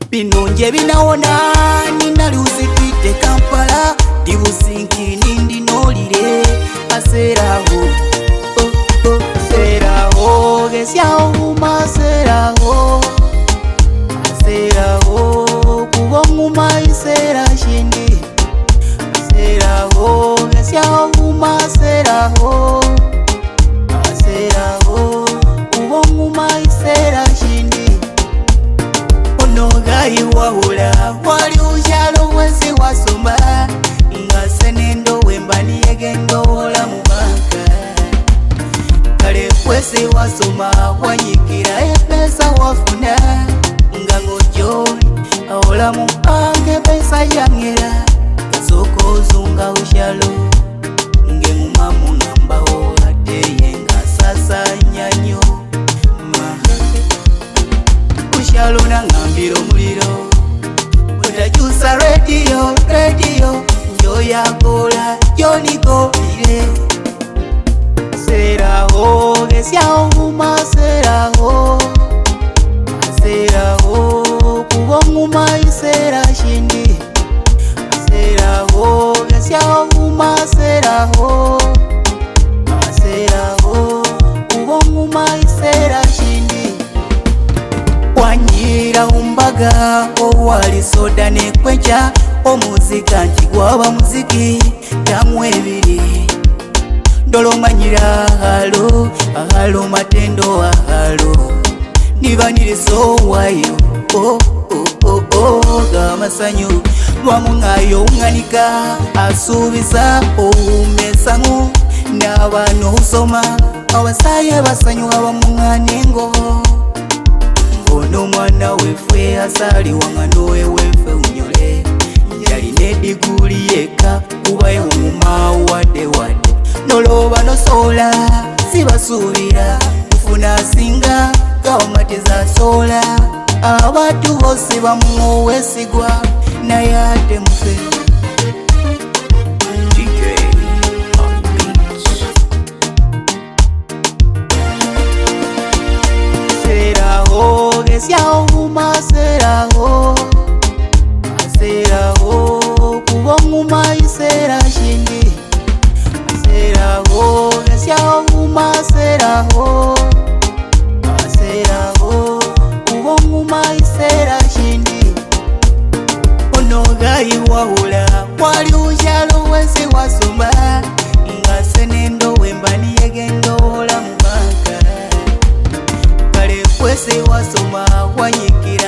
Bino nje binawona ninali uzipite Kampala dibusinkini ndinolire aseraho aseraho gesyaho maseraho aseraho kubonguma isera shindi aseraho gesyaho maseraho aseraho kubonguma isera shindi onogai wahula wali ushalo wensi wasoma ngase nendo wembani yegendo ola mubanka kale kwesi wasoma wanyikira epesa wafuna ngangojo ola mubanke pesa yangera soko zunga ushalo ngenguma munamba ateye ngasasa nyanyo ushalo nangambiro muliro utajusa radio njoya kola yoniko ire seraho gesyaho maseraho aseraho kubonguma isera shindi aseraho gesyaho maseraho aseraho kubonguma isera shindi wanyira umbaga owali soda nekwecha omuzika nti gwaba muziki tamwebiri ndolomanyira halo matendo halo nibaniriso wayo gamasanyu lwamungayo unganika asubisa oumesangu n'abana usoma abasaye basanyu abamunganengo ono mwana wefwe asali wangano wefe unyole yaline diguli yeka ubaye umuma wade noloba nosola sibasubira ufuna singa gawamatiza sola abatu bose bamuwesigwa nayate mufe gesyaho maseraho aseraho kubonguma isera shindi aseraho gesyaho maseraho aseraho kubonguma isera shindi onogai wahula wali ushalo wensi wasoma ngase nendo wembani yegendo ola mubanka kale kwesi wasoma wanyikira